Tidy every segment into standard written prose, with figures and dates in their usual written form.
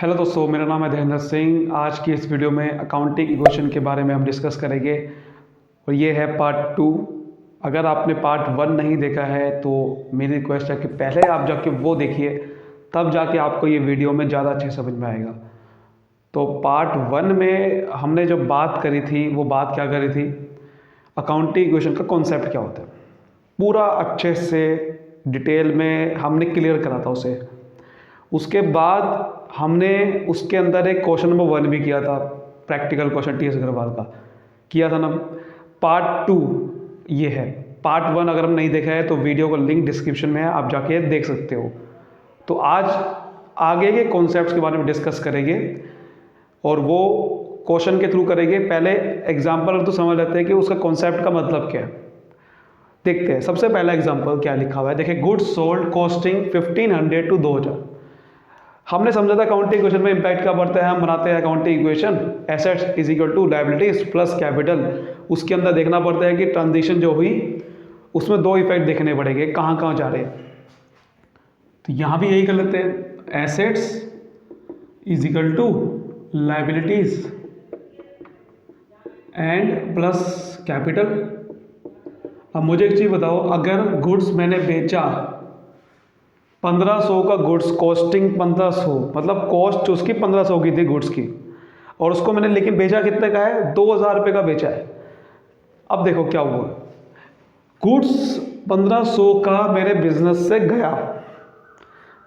Hello दोस्तों, मेरा नाम है धीरेन्द्र सिंह। आज की इस वीडियो में अकाउंटिंग इक्वेशन के बारे में हम डिस्कस करेंगे और ये है पार्ट 2। अगर आपने पार्ट 1 नहीं देखा है तो मेरी रिक्वेस्ट है कि पहले आप जाके वो देखिए, तब जाके आपको ये वीडियो में ज़्यादा अच्छे समझ में आएगा। तो पार्ट 1 में हमने जो बात करी थी वो बात क्या करी थी, अकाउंटिंग इक्वेशन का कॉन्सेप्ट क्या होता है, पूरा अच्छे से डिटेल में हमने क्लियर करा था उसे। उसके बाद हमने उसके अंदर एक क्वेश्चन नंबर 1 भी किया था, practical question T S Agarwal का किया था ना। पार्ट 2 ये है। पार्ट 1 अगर हम नहीं देखा है तो वीडियो का लिंक डिस्क्रिप्शन में है, आप जाके देख सकते हो। तो आज आगे के कॉन्सेप्ट्स के बारे में डिस्कस करेंगे और वो क्वेश्चन के थ्रू करेंगे। पहले एग्जाम्पल तो समझ लेते हैं कि उसका कॉन्सेप्ट का मतलब क्या है। देखते हैं सबसे पहला एग्जाम्पल क्या लिखा हुआ है। देखिए, गुड्स सोल्ड कॉस्टिंग 1500 to 2000। हमने समझा था अकाउंटिंग इक्वेशन में इंपैक्ट क्या पड़ता है। हम बनाते हैं accounting equation, assets is equal to liabilities plus capital. उसके अंदर देखना पड़ता है कि ट्रांजिशन जो हुई उसमें दो इफेक्ट देखने पड़ेंगे, कहाँ कहाँ जा रहे हैं। तो यहाँ भी यही कर लेते हैं, assets is equal to liabilities and plus capital. अब मुझे एक चीज़ बताओ, अगर गुड्स मैंने बेचा 1500 का गुड्स, कॉस्टिंग 1500, मतलब कॉस्ट उसकी 1500 की थी गुड्स की, और उसको मैंने लेकिन बेचा कितने का है, 2000 रुपये का बेचा है। अब देखो क्या हुआ, गुड्स 1500 का मेरे बिजनेस से गया।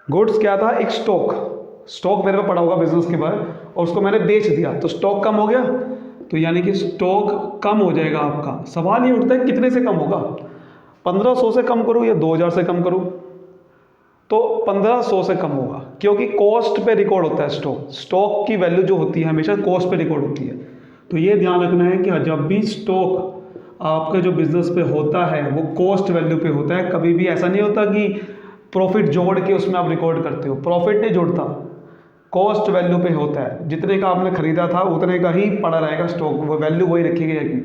गुड्स क्या था, एक स्टॉक मेरे पे पड़ा होगा बिजनेस के बाद, और उसको मैंने बेच दिया तो स्टॉक कम हो गया। तो यानी कि स्टॉक कम हो जाएगा आपका। सवाल ये उठता है कितने से कम होगा, 1500 से कम करूँ या 2000 से कम करूँ। तो 1500 से कम होगा, क्योंकि कॉस्ट पे रिकॉर्ड होता है स्टॉक की वैल्यू जो होती है हमेशा कॉस्ट पे रिकॉर्ड होती है। तो ये ध्यान रखना है कि जब भी स्टॉक आपके जो बिजनेस पे होता है वो कॉस्ट वैल्यू पे होता है। कभी भी ऐसा नहीं होता कि प्रॉफिट जोड़ के उसमें आप रिकॉर्ड करते हो, प्रॉफिट नहीं जोड़ता, कॉस्ट वैल्यू पे होता है। जितने का आपने खरीदा था उतने का ही पड़ा रहेगा स्टॉक, वो वैल्यू वही रखी गई।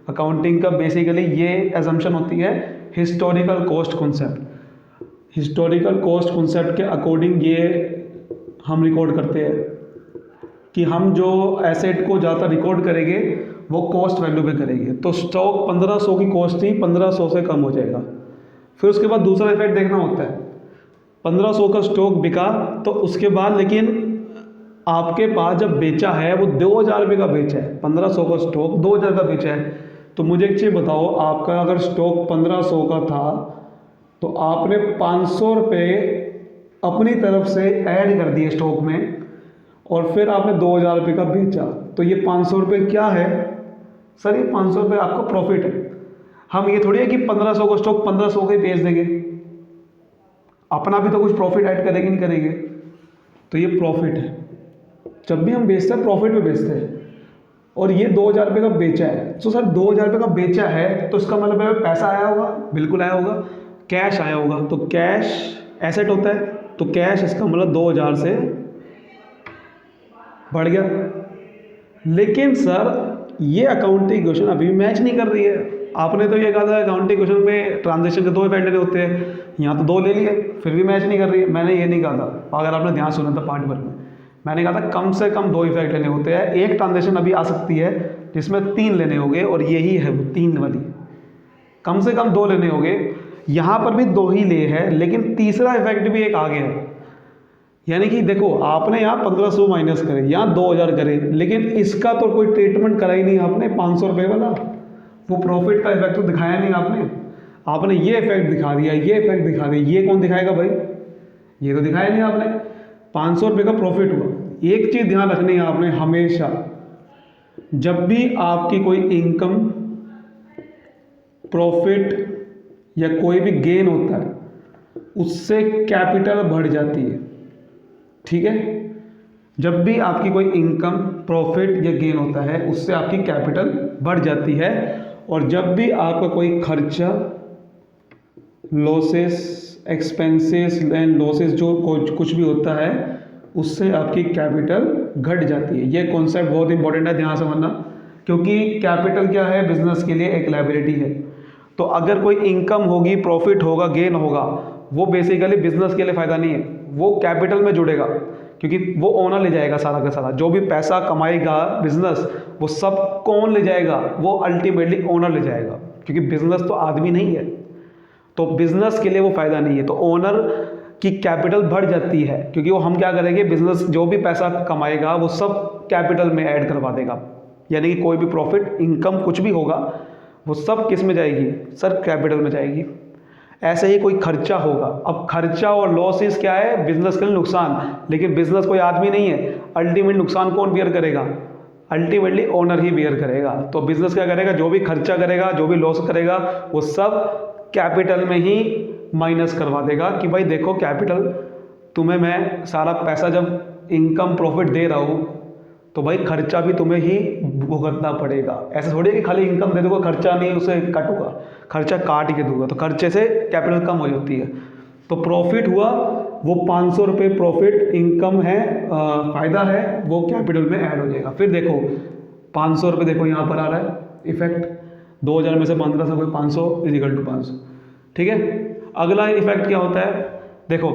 अकाउंटिंग का बेसिकली ये एजम्पशन होती है, historical cost concept. Historical cost concept के अकॉर्डिंग ये हम रिकॉर्ड करते हैं कि हम जो एसेट को ज़्यादा रिकॉर्ड करेंगे वो कॉस्ट वैल्यू पे करेंगे। तो स्टॉक 1500 की कॉस्ट थी, 1500 से कम हो जाएगा। फिर उसके बाद दूसरा इफेक्ट देखना होता है, 1500 का स्टॉक बिका तो उसके बाद लेकिन आपके पास जब बेचा है वो 2000 रुपये का बेचा है। 1500 का स्टॉक 2000 का बेचा है। तो मुझे एक चीज़ बताओ, आपका अगर स्टॉक 1500 का था तो आपने 500 रुपये अपनी तरफ से ऐड कर दिए स्टॉक में, और फिर आपने 2000 रुपये का बेचा। तो ये 500 रुपये क्या है सर, ये 500 रुपये आपका प्रॉफिट है। हम ये थोड़ी है कि 1500 का स्टॉक 1500 के बेच देंगे, अपना भी तो कुछ प्रॉफिट ऐड करेंगे नहीं करेंगे। तो ये प्रॉफिट है, जब भी हम बेचते हैं प्रॉफिट में बेचते हैं। और ये 2000 रुपये का बेचा है। तो सर 2000 रुपये का बेचा है तो इसका मतलब है पैसा आया होगा, बिल्कुल आया होगा, कैश आया होगा। तो कैश एसेट होता है, तो कैश इसका मतलब 2000 से बढ़ गया। लेकिन सर ये अकाउंटिंग इक्वेशन अभी भी मैच नहीं कर रही है। आपने तो ये कहा था अकाउंटिंग इक्वेशन में ट्रांजेक्शन के 2 इफेक्ट होते हैं, यहाँ तो 2 ले लिए, फिर भी मैच नहीं कर रही है। मैंने ये नहीं कहा था, अगर आपने ध्यान सुना था पार्ट 1 में, मैंने कहा था कम से कम 2 इफेक्ट लेने होते हैं। एक ट्रांजेक्शन अभी आ सकती है जिसमें 3 लेने होंगे, और यही है वो 3 वाली, कम से कम 2 लेने होंगे। यहाँ पर भी 2 ही ले है, लेकिन तीसरा इफेक्ट भी एक आ गया है। यानी कि देखो, आपने यहाँ 1500 माइनस करे, यहाँ 2000 करे, लेकिन इसका तो कोई ट्रीटमेंट करा ही नहीं आपने, 500 रुपये वाला। वो प्रॉफिट का इफेक्ट तो दिखाया नहीं आपने ये इफेक्ट दिखा दिया, ये इफेक्ट दिखा दिया। ये कौन दिखाएगा भाई, ये तो दिखाया नहीं आपने। 500 रुपये का प्रॉफिट हुआ। एक चीज़ ध्यान रखनी है आपने हमेशा, जब भी आपकी कोई इनकम, प्रॉफिट या कोई भी गेन होता है उससे कैपिटल बढ़ जाती है, ठीक है। जब भी आपकी कोई इनकम, प्रॉफिट या गेन होता है उससे आपकी कैपिटल बढ़ जाती है। और जब भी आपका कोई खर्चा, लॉसेस, एक्सपेंसेस एंड लॉसेस जो कुछ भी होता है उससे आपकी कैपिटल घट जाती है। ये कॉन्सेप्ट बहुत इंपॉर्टेंट है, ध्यान से समझना, क्योंकि कैपिटल क्या है, बिजनेस के लिए एक लायबिलिटी है। तो अगर कोई इनकम होगी, प्रॉफिट होगा, गेन होगा, वो बेसिकली बिजनेस के लिए फ़ायदा नहीं है, वो कैपिटल में जुड़ेगा। क्योंकि वो ओनर ले जाएगा सारा का सारा, जो भी पैसा कमाएगा बिजनेस वो सब कौन ले जाएगा, वो अल्टीमेटली ओनर ले जाएगा, क्योंकि बिजनेस तो आदमी नहीं है, तो बिजनेस के लिए वो फायदा नहीं है। तो ओनर की कैपिटल बढ़ जाती है, क्योंकि वो हम क्या करेंगे, बिजनेस जो भी पैसा कमाएगा वो सब कैपिटल में ऐड करवा देगा, यानी कि कोई भी प्रॉफिट इनकम कुछ भी होगा वो सब किस में जाएगी सर, कैपिटल में जाएगी। ऐसे ही कोई खर्चा होगा, अब खर्चा और लॉसेस क्या है, बिजनेस के लिए नुकसान, लेकिन बिजनेस कोई आदमी नहीं है, अल्टीमेट नुकसान कौन बियर करेगा, अल्टीमेटली ओनर ही बियर करेगा। तो बिजनेस क्या करेगा, जो भी खर्चा करेगा, जो भी लॉस करेगा वो सब कैपिटल में ही माइनस करवा देगा कि भाई देखो कैपिटल तुम्हें मैं सारा पैसा जब इनकम प्रॉफिट दे रहा हूँ तो भाई खर्चा भी तुम्हें ही भुगतना पड़ेगा। ऐसा थोड़ी है कि खाली इनकम दे दूंगा, खर्चा नहीं उसे काटूंगा, खर्चा काट के दूंगा, तो खर्चे से कैपिटल कम हो जाती है। तो प्रॉफिट हुआ वो 500 रुपये प्रॉफिट इनकम है, फ़ायदा है, वो कैपिटल में ऐड हो जाएगा। फिर देखो 500 रुपये देखो यहाँ पर आ रहा है इफेक्ट, 2000 में से 15 से कोई 500 इजिकल टू 500, ठीक है। अगला इफेक्ट क्या होता है, देखो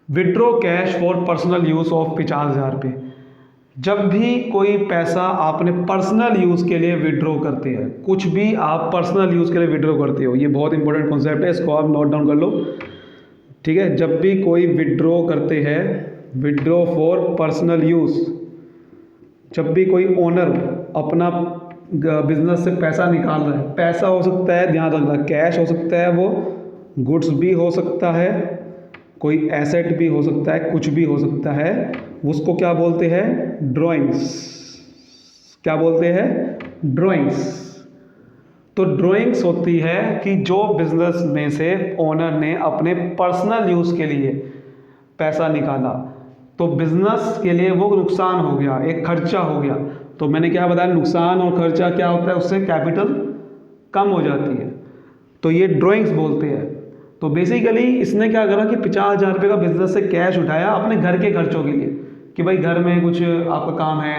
withdraw cash for personal use of 50,000 रुपये। जब भी कोई पैसा आपने पर्सनल यूज़ के लिए विड्रॉ करते हैं, कुछ भी आप पर्सनल यूज़ के लिए विड्रॉ करते हो, ये बहुत इंपॉर्टेंट कॉन्सेप्ट है, इसको आप नोट डाउन कर लो, ठीक है। जब भी कोई विड्रॉ करते हैं, विड्रॉ फॉर पर्सनल यूज़, जब भी कोई ओनर अपना बिजनेस से पैसा निकाल रहा है, पैसा हो सकता है, ध्यान रखना, कैश हो सकता है, वो गुड्स भी हो सकता है, कोई एसेट भी हो सकता है, कुछ भी हो सकता है, उसको क्या बोलते हैं, ड्राइंग्स। क्या बोलते हैं, ड्राइंग्स। तो ड्राइंग्स होती है कि जो बिजनेस में से ओनर ने अपने पर्सनल यूज़ के लिए पैसा निकाला, तो बिजनेस के लिए वो नुकसान हो गया, एक खर्चा हो गया। तो मैंने क्या बताया, नुकसान और खर्चा क्या होता है, उससे कैपिटल कम हो जाती है, तो ये ड्राइंग्स बोलते हैं। तो बेसिकली इसने क्या करा कि 50,000 रुपये का बिजनेस से कैश उठाया अपने घर के खर्चों के लिए, कि भाई घर में कुछ आपका काम है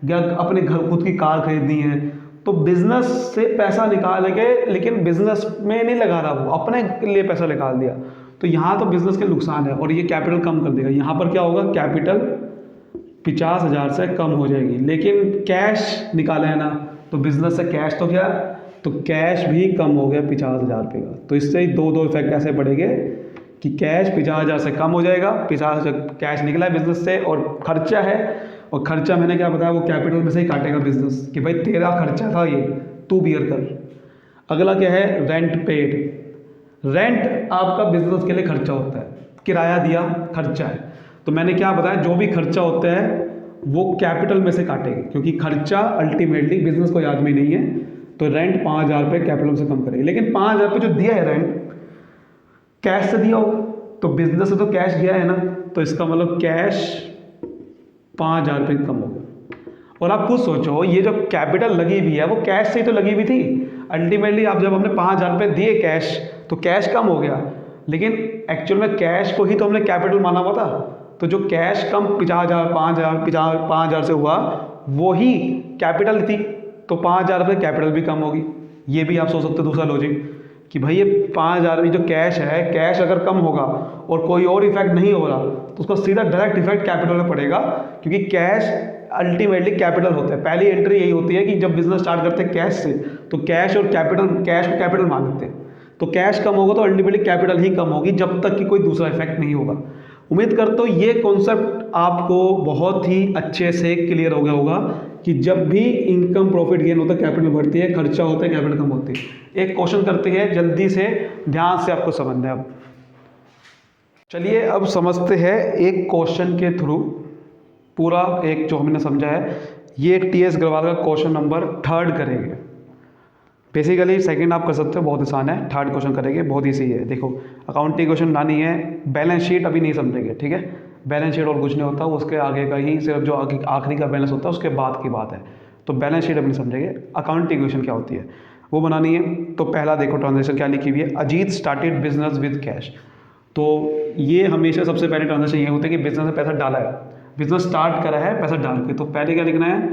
या अपने घर खुद की कार खरीदनी है, तो बिजनेस से पैसा निकाल के, लेकिन बिजनेस में नहीं लगा रहा, वो अपने लिए पैसा निकाल दिया। तो यहाँ तो बिजनेस के नुकसान है और ये कैपिटल कम कर देगा। यहाँ पर क्या होगा, कैपिटल 50,000 से कम हो जाएगी, लेकिन कैश निकाले है ना, तो बिजनेस से कैश तो क्या, तो कैश भी कम हो गया 50,000 रुपये का। तो इससे ही दो इफेक्ट ऐसे पड़ेंगे कि कैश 50,000 से कम हो जाएगा, 50,000 कैश निकला है बिजनेस से, और खर्चा है, और खर्चा मैंने क्या बताया, वो कैपिटल में से ही काटेगा बिजनेस, कि भाई तेरा खर्चा था ये, तू बियर कर। अगला क्या है, रेंट पेड। रेंट आपका बिजनेस के लिए खर्चा होता है, किराया दिया खर्चा है। तो मैंने क्या बताया, जो भी खर्चा होता है वो कैपिटल में से काटेंगे, क्योंकि खर्चा अल्टीमेटली बिजनेस कोई आदमी नहीं है, तो रेंट 5,000 रुपये कैपिटल से कम करेंगे। लेकिन 5,000 रुपये जो दिया है रेंट, कैश से दिया हो, तो बिजनेस से तो कैश गया है ना, तो इसका मतलब कैश 5,000 रुपये कम हो गया। और आप खुद सोचो, ये जो कैपिटल लगी हुई है वो कैश से ही तो लगी हुई थी। अल्टीमेटली आप जब हमने 5,000 रुपये दिए कैश, तो कैश कम हो गया, लेकिन एक्चुअल में कैश को ही तो हमने कैपिटल माना हुआ था। तो जो कैश कम 50,000 5,000 से हुआ, वो ही कैपिटल थी, तो 5,000 रुपये कैपिटल भी कम होगी। ये भी आप सोच सकते हो दूसरा लॉजिक, कि भाई ये 5,000 जो कैश है, कैश अगर कम होगा और कोई और इफेक्ट नहीं हो रहा, तो उसका सीधा डायरेक्ट इफेक्ट कैपिटल में पड़ेगा, क्योंकि कैश अल्टीमेटली कैपिटल होता है। पहली एंट्री यही होती है कि जब बिजनेस स्टार्ट करते हैं कैश से, तो कैश और कैपिटल, कैश को कैपिटल मान लेते हैं, तो कैश कम होगा तो अल्टीमेटली कैपिटल ही कम होगी, जब तक कि कोई दूसरा इफेक्ट नहीं होगा। उम्मीद करता हूँ ये कॉन्सेप्ट आपको बहुत ही अच्छे से क्लियर हो गया होगा कि जब भी इनकम प्रॉफिट गेन होता है कैपिटल बढ़ती है, खर्चा होता है कैपिटल कम होती है। एक क्वेश्चन करते हैं, जल्दी से ध्यान से आपको समझना है। अब चलिए अब समझते हैं एक क्वेश्चन के थ्रू पूरा एक जो हमने समझा है। ये TS अग्रवाल का क्वेश्चन नंबर 3 करेंगे। बेसिकली सेकंड आप कर सकते हो, बहुत आसान है। 3 क्वेश्चन करेंगे, बहुत ईजी है। देखो अकाउंटिंग क्वेश्चन लानी है, बैलेंस शीट अभी नहीं समझेंगे, ठीक है। बैलेंस शीट और कुछ नहीं होता, उसके आगे का ही सिर्फ जो आखिरी का बैलेंस होता है उसके बाद की बात है। तो बैलेंस शीट अभी नहीं समझेंगे। अकाउंटिंग क्वेश्चन क्या होती है वो बनानी है। तो पहला देखो ट्रांजेक्शन क्या लिखी हुई है, Ajit started business with cash. तो ये हमेशा सबसे पहले ट्रांजेक्शन ये होता है कि बिजनेस में पैसा डाला है, बिजनेस स्टार्ट करा है पैसा डाल के। तो पहले क्या लिखना है,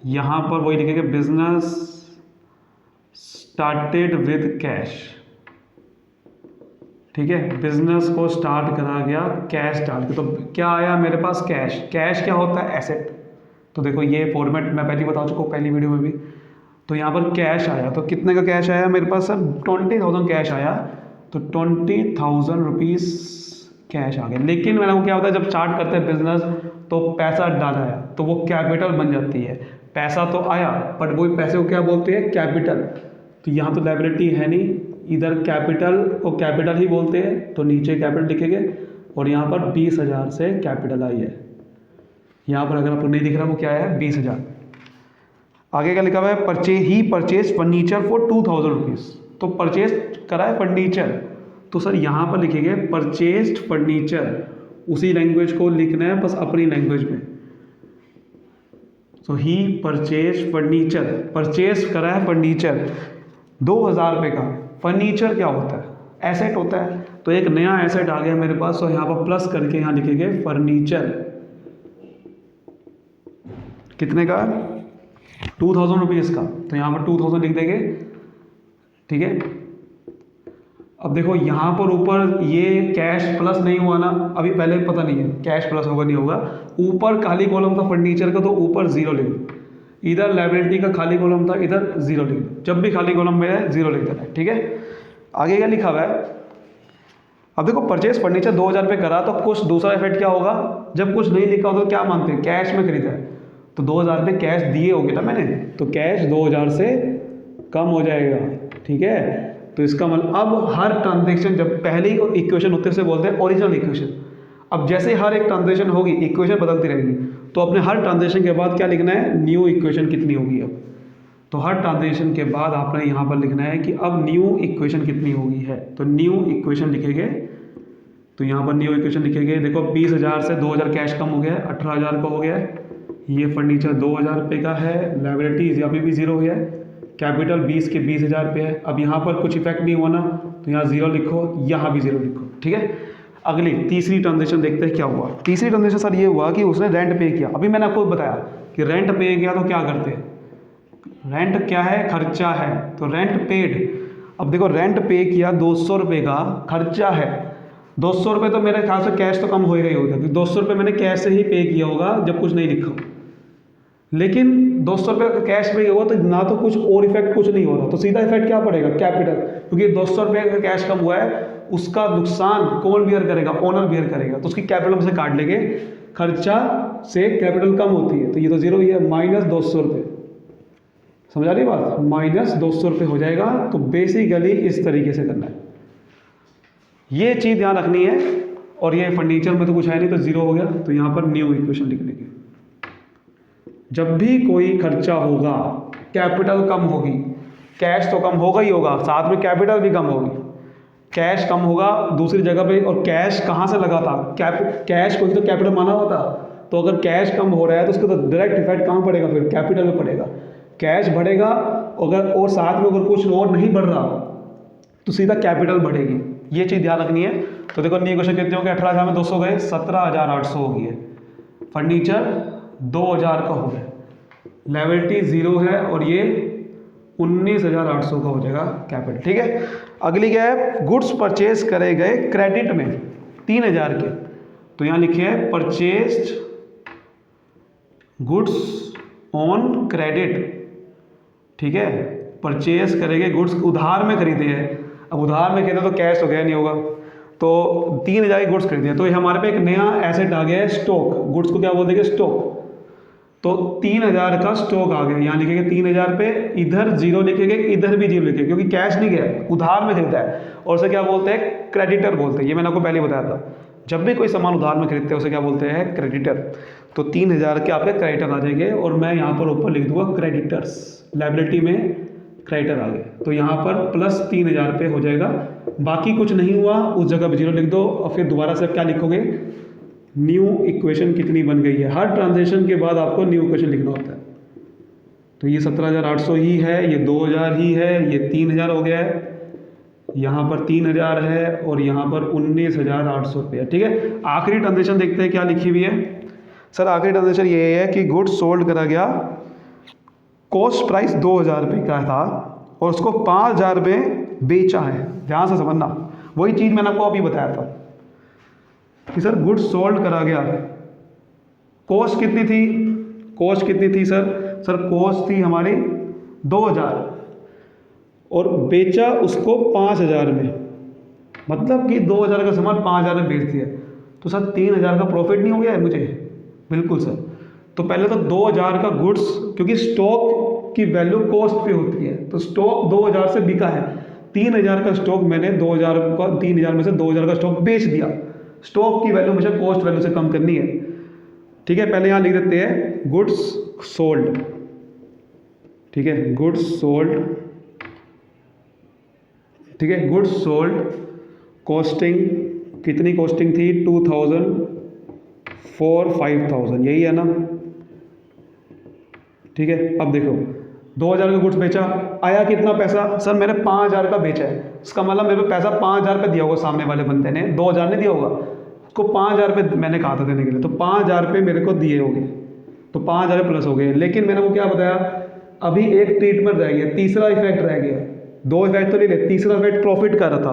यहाँ पर वही लिखेंगे बिजनेस स्टार्टेड विद कैश, ठीक है, बिजनेस को स्टार्ट करा गया कैश डाल के। तो क्या आया मेरे पास? कैश। कैश क्या होता है? एसेट। तो देखो ये फॉर्मेट मैं पहले बता चुका हूँ पहली वीडियो में भी। तो यहाँ पर कैश आया, तो कितने का कैश आया मेरे पास? सर 20,000 कैश आया। तो 20,000 रुपीज़ कैश आ गया। लेकिन मैंने क्या होता है, जब स्टार्ट करते हैं बिजनेस तो पैसा डाला है तो वो कैपिटल बन जाती है। पैसा तो आया बट वही पैसे को क्या बोलते हैं? कैपिटल। तो यहाँ तो लायबिलिटी है नहीं, इधर कैपिटल को कैपिटल ही बोलते हैं, तो नीचे कैपिटल लिखेंगे। और यहाँ पर 20,000 से कैपिटल आई है। यहाँ पर अगर आपको नहीं दिख रहा वो क्या है? 20,000। आगे क्या लिखा हुआ है? Purchase furniture for 2,000 rupees. तो परचेज करा है फर्नीचर, तो सर यहाँ पर लिखेंगे परचेस्ड फर्नीचर। उसी लैंग्वेज को लिखना है बस अपनी लैंग्वेज में। सो ही परचेज फर्नीचर, परचेज करा है फर्नीचर 2,000 रुपये का। फर्नीचर क्या होता है? एसेट होता है। तो एक नया एसेट आ गया मेरे पास, तो यहाँ पर प्लस करके यहाँ लिखेंगे फर्नीचर। कितने का? 2,000 रुपीज़ का। तो यहाँ पर 2,000 लिख देंगे। ठीक है, अब देखो यहाँ पर ऊपर ये कैश प्लस नहीं हुआ ना, अभी पहले पता नहीं है कैश प्लस होगा नहीं होगा। ऊपर खाली कॉलम था फर्नीचर का, तो ऊपर 0 लिख दो। इधर लायबिलिटी का खाली कॉलम था, इधर 0 लिख दो। जब भी खाली कॉलम में है 0 लिख देना है। ठीक है, आगे क्या लिखा हुआ है? अब देखो परचेज फर्नीचर 2,000 रुपये करा, तो कुछ दूसरा इफेक्ट क्या होगा? जब कुछ नहीं लिखा हो तो क्या मानते हैं? कैश में खरीदा है, तो 2,000 रुपये कैश दिए होंगे ना मैंने, तो कैश 2,000 से कम हो जाएगा। ठीक है, तो इसका मतलब अब हर ट्रांजेक्शन, जब पहली इक्वेशन होते से बोलते हैं ओरिजिनल इक्वेशन। अब जैसे हर एक ट्रांजेक्शन होगी इक्वेशन बदलती रहेगी, तो अपने हर ट्रांजेक्शन के बाद क्या लिखना है? न्यू इक्वेशन कितनी होगी अब। तो हर ट्रांजेक्शन के बाद आपने यहाँ पर लिखना है कि अब न्यू इक्वेशन कितनी होगी है। तो न्यू इक्वेशन लिखेंगे, तो यहाँ पर न्यू इक्वेशन लिखेंगे। देखो 20,000 से 2,000 कैश कम हो गया है, 18,000 का हो गया है। ये फर्नीचर 2,000 रुपये का है। लायबिलिटीज अभी भी 0 है। कैपिटल 20 के 20,000 रुपये है। अब यहाँ पर कुछ इफेक्ट नहीं हुआ ना, तो यहाँ 0 लिखो, यहाँ भी 0 लिखो। ठीक है, अगली तीसरी ट्रांजेक्शन देखते हैं क्या हुआ। तीसरी ट्रांजेक्शन सर ये हुआ कि उसने रेंट पे किया। अभी मैंने आपको बताया कि रेंट पे किया तो क्या करते हैं? रेंट क्या है? खर्चा है। तो रेंट पेड। अब देखो रेंट पे किया 200 रुपये का, खर्चा है 200 रुपये। तो मेरे ख्याल से कैश तो कम होएगा ही होगा, क्योंकि 200 रुपये मैंने कैश से ही पे किया होगा जब कुछ नहीं लिखा। लेकिन 200 रुपये का कैश पे हुआ तो ना तो कुछ और इफेक्ट कुछ नहीं हो रहा, तो सीधा इफेक्ट क्या पड़ेगा? कैपिटल। क्योंकि 200 रुपये का कैश कम हुआ है, उसका नुकसान कौन बियर करेगा? ओनर बियर करेगा। तो उसकी कैपिटल से काट लेंगे, खर्चा से कैपिटल कम होती है, तो ये तो 0 ही है। माइनस 200 रुपये, समझ आ रही बात? माइनस 200 रुपये हो जाएगा। तो बेसिकली इस तरीके से करना है, ये चीज़ ध्यान रखनी है। और ये फर्नीचर में तो कुछ है नहीं, तो 0 हो गया। तो यहाँ पर न्यू इक्वेशन लिख लेंगे। जब भी कोई खर्चा होगा कैपिटल कम होगी, कैश तो कम होगा ही होगा, साथ में कैपिटल भी कम होगी। कैश कम होगा दूसरी जगह पे, और कैश कहाँ से लगा था? कैश को ही तो कैपिटल माना हुआ था। तो अगर कैश कम हो रहा है तो उसका तो डायरेक्ट इफेक्ट कहाँ पड़ेगा? फिर कैपिटल में पड़ेगा। कैश बढ़ेगा अगर, और साथ में अगर कुछ और नहीं बढ़ रहा तो सीधा कैपिटल बढ़ेगी। ये चीज़ ध्यान रखनी है। तो देखो न्यू क्वेश्चन कितने हो गए? 18,000 में 200 गए, 17,800 हो गई है। फर्नीचर 2,000 का हो गया, लायबिलिटी 0 है, और ये 19,800 का हो जाएगा कैपिटल। ठीक है, अगली क्या है? गुड्स परचेज करे गए क्रेडिट में 3,000 के। तो यहाँ लिखे है परचेज्ड गुड्स ऑन क्रेडिट। ठीक है, परचेज करेंगे गुड्स, उधार में खरीदे हैं। अब उधार में खरीदे तो कैश तो गया नहीं होगा, तो 3,000 के गुड्स खरीदे हैं। तो हमारे पे एक नया एसेट आ गया है, स्टॉक। गुड्स को क्या बोल देंगे? स्टॉक। तो 3,000 का स्टॉक आ गया, यहाँ लिखेंगे 3,000 पे, इधर 0 लिखेंगे, इधर भी 0 लिखेंगे, क्योंकि कैश नहीं गया, उधार में खरीदा है। और उसे क्या बोलते हैं? क्रेडिटर बोलते हैं। ये मैंने आपको पहले बताया था, जब भी कोई सामान उधार में खरीदते हैं उसे क्या बोलते हैं? क्रेडिटर। तो 3,000 के आपके क्रेडिटर आ जाएंगे, और मैं यहाँ पर ऊपर लिख दूंगा क्रेडिटर्स। लायबिलिटी में क्रेडिटर आ गए, तो यहाँ पर प्लस 3,000 पे हो जाएगा। बाकी कुछ नहीं हुआ, उस जगह पर 0 लिख दो, और फिर दोबारा से क्या लिखोगे? न्यू इक्वेशन कितनी बन गई है। हर ट्रांजेक्शन के बाद आपको न्यू इक्वेशन लिखना होता है। तो ये 17,800 ही है, ये 2,000 ही है, ये 3,000 हो गया है, यहाँ पर 3,000 है, और यहाँ पर 19,800 रुपये। ठीक है, आखिरी ट्रांजेक्शन देखते हैं क्या लिखी हुई है। सर आखिरी ट्रांजेक्शन ये है कि गुड्स सोल्ड करा गया, कॉस्ट प्राइस 2,000 रुपये का था, और उसको 5,000 रुपये बेचा है। ध्यान से समझना, वही चीज़ मैंने आपको अभी बताया था कि सर गुड्स सोल्ड करा गया, कॉस्ट कितनी थी, कॉस्ट कितनी थी सर कॉस्ट थी हमारी 2000 और बेचा उसको 5000 में, मतलब कि 2000 का सामान 5000 में बेच दिया, तो सर 3000 का प्रॉफिट नहीं हो गया है मुझे? बिल्कुल सर। तो पहले तो 2000 का गुड्स, क्योंकि स्टॉक की वैल्यू कॉस्ट पे होती है, तो स्टॉक 2000 से बिका है, 3000 का स्टॉक मैंने 2000 का 3000 में से 2000 का स्टॉक बेच दिया। स्टॉक की वैल्यू मुझे कॉस्ट वैल्यू से कम करनी है, ठीक है। पहले यहाँ लिख देते हैं गुड्स सोल्ड, ठीक है, गुड्स सोल्ड, ठीक है, गुड्स सोल्ड कॉस्टिंग, कितनी कॉस्टिंग थी 2000 फॉर 5000, यही है ना, ठीक है। अब देखो 2000 का गुड्स बेचा, आया कितना पैसा, सर मैंने 5000 का बेचा है, इसका मतलब मेरे को पैसा 5000 पे दिया होगा, सामने वाले बंदे ने 2000 नहीं दिया होगा, उसको 5000 पे मैंने कहा था देने के लिए, तो 5000 पे मेरे को दिए होंगे, तो 5000 प्लस हो गए। लेकिन मैंने वो क्या बताया, अभी एक ट्रीटमेंट रह गया, तीसरा इफेक्ट रह गया, 2 इफेक्ट तो नहीं ले, तीसरा इफेक्ट प्रॉफिट का रहा था।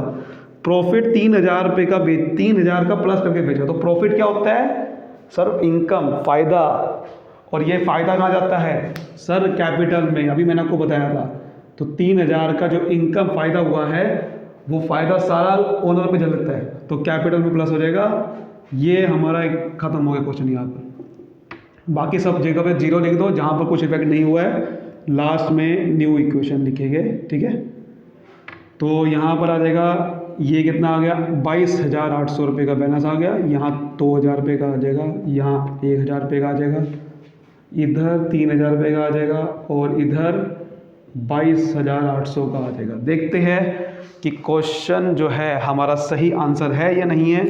प्रॉफिट 3000 रुपये का 3000 का प्लस करके बेचा, तो प्रॉफिट क्या होता है सर, इनकम, फ़ायदा, और ये फ़ायदा कहाँ जाता है सर, कैपिटल में, अभी मैंने आपको बताया था। तो 3000 का जो इनकम फ़ायदा हुआ है, वो फ़ायदा सारा ओनर पे चल लगता है, तो कैपिटल में प्लस हो जाएगा। ये हमारा एक ख़त्म हो गया क्वेश्चन यहाँ पर। बाकी सब जगह पे 0 लिख दो, जहाँ पर कुछ इफेक्ट नहीं हुआ है लास्ट में न्यू इक्वेशन लिखेंगे, ठीक है। तो यहाँ पर आ जाएगा, ये कितना आ गया 22,800 रुपये का बैलेंस आ गया, यहाँ 2000 रुपये का आ जाएगा, यहाँ 1000 रुपये का आ जाएगा, इधर 3000 रुपये का आ जाएगा, और इधर 22,800 का आ जाएगा। देखते हैं कि क्वेश्चन जो है हमारा सही आंसर है या नहीं है।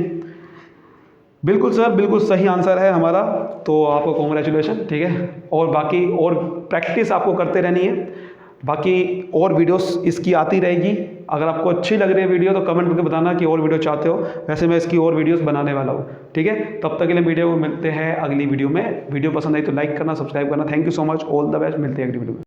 बिल्कुल सर, बिल्कुल सही आंसर है हमारा, तो आपको कॉन्ग्रेचुलेशन, ठीक है। और बाकी और प्रैक्टिस आपको करते रहनी है, बाकी और वीडियोस इसकी आती रहेगी। अगर आपको अच्छी लग रही है वीडियो तो कमेंट करके बताना कि और वीडियो चाहते हो, वैसे मैं इसकी और वीडियोस बनाने वाला हूँ, ठीक है। तब तक के लिए वीडियो मिलते हैं अगली वीडियो में। वीडियो पसंद आई तो लाइक करना, सब्सक्राइब करना। Thank you so much, all the best, मिलते हैं अगली वीडियो में।